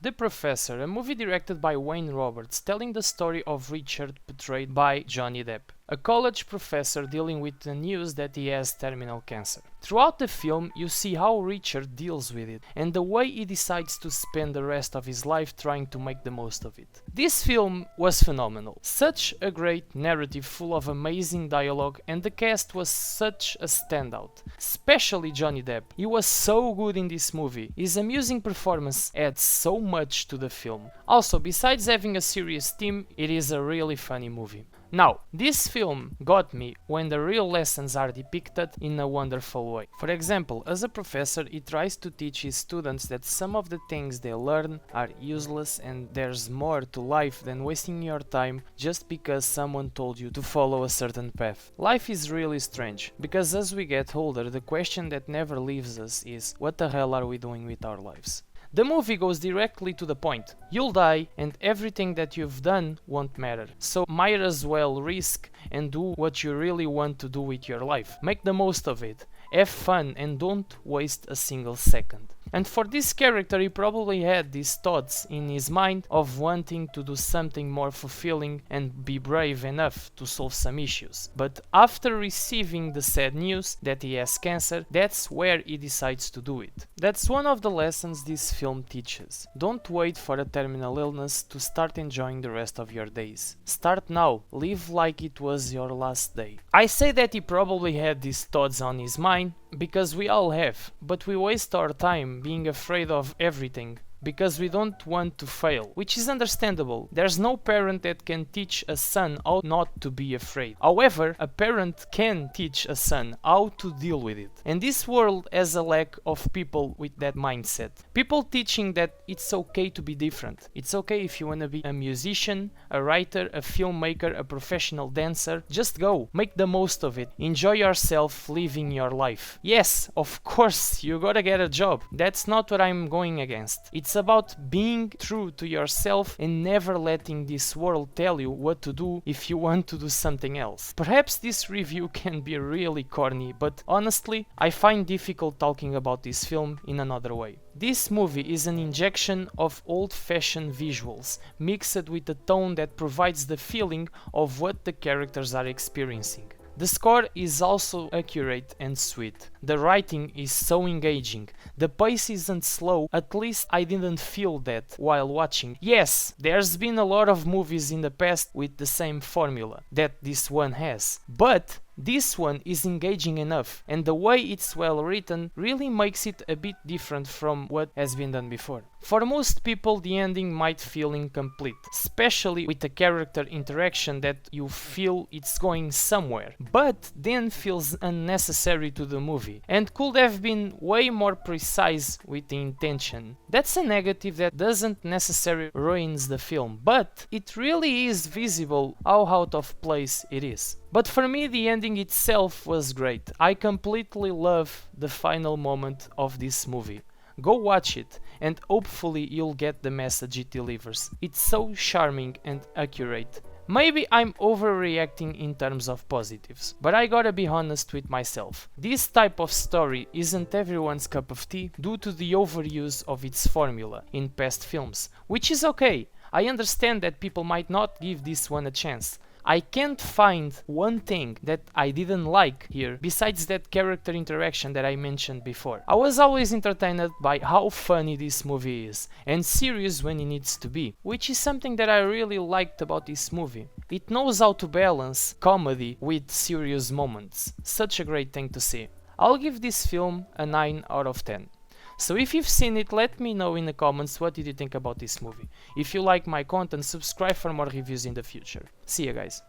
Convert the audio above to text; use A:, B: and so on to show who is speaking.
A: The Professor, a movie directed by Wayne Roberts, telling the story of Richard, portrayed by Johnny Depp, a college professor dealing with the news that he has terminal cancer. Throughout the film, you see how Richard deals with it, and the way he decides to spend the rest of his life trying to make the most of it. This film was phenomenal. Such a great narrative full of amazing dialogue, and the cast was such a standout. Especially Johnny Depp. He was so good in this movie. His amusing performance adds so much to the film. Also, besides having a serious theme, it is a really funny movie. Now, this film got me when the real lessons are depicted in a wonderful way. For example, as a professor, he tries to teach his students that some of the things they learn are useless and there's more to life than wasting your time just because someone told you to follow a certain path. Life is really strange, because as we get older, the question that never leaves us is, what the hell are we doing with our lives? The movie goes directly to the point. You'll die and everything that you've done won't matter. So might as well risk and do what you really want to do with your life. Make the most of it. Have fun and don't waste a single second. And for this character, he probably had these thoughts in his mind of wanting to do something more fulfilling and be brave enough to solve some issues. But after receiving the sad news that he has cancer, that's where he decides to do it. That's one of the lessons this film teaches. Don't wait for a terminal illness to start enjoying the rest of your days. Start now. Live like it was your last day. I say that he probably had these thoughts on his mind because we all have, but we waste our time being afraid of everything because we don't want to fail, which is understandable. There's no parent that can teach a son how not to be afraid. However, a parent can teach a son how to deal with it. And this world has a lack of people with that mindset. People teaching that it's okay to be different. It's okay if you want to be a musician, a writer, a filmmaker, a professional dancer. Just go. Make the most of it. Enjoy yourself living your life. Yes, of course, you gotta get a job. That's not what I'm going against. It's about being true to yourself and never letting this world tell you what to do if you want to do something else. Perhaps this review can be really corny, but honestly, I find difficult talking about this film in another way. This movie is an injection of old-fashioned visuals, mixed with a tone that provides the feeling of what the characters are experiencing. The score is also accurate and sweet. The writing is so engaging. The pace isn't slow, at least I didn't feel that while watching. Yes, there's been a lot of movies in the past with the same formula that this one has, but this one is engaging enough, and the way it's well written really makes it a bit different from what has been done before. For most people, the ending might feel incomplete, especially with the character interaction that you feel it's going somewhere, but then feels unnecessary to the movie, and could have been way more precise with the intention. That's a negative that doesn't necessarily ruins the film, but it really is visible how out of place it is. But for me, the ending itself was great. I completely love the final moment of this movie. Go watch it, and hopefully you'll get the message it delivers. It's so charming and accurate. Maybe I'm overreacting in terms of positives, but I gotta be honest with myself. This type of story isn't everyone's cup of tea due to the overuse of its formula in past films, which is okay. I understand that people might not give this one a chance. I can't find one thing that I didn't like here besides that character interaction that I mentioned before. I was always entertained by how funny this movie is and serious when it needs to be, which is something that I really liked about this movie. It knows how to balance comedy with serious moments. Such a great thing to see. I'll give this film a 9 out of 10. So if you've seen it, let me know in the comments what did you think about this movie. If you like my content, subscribe for more reviews in the future. See you guys.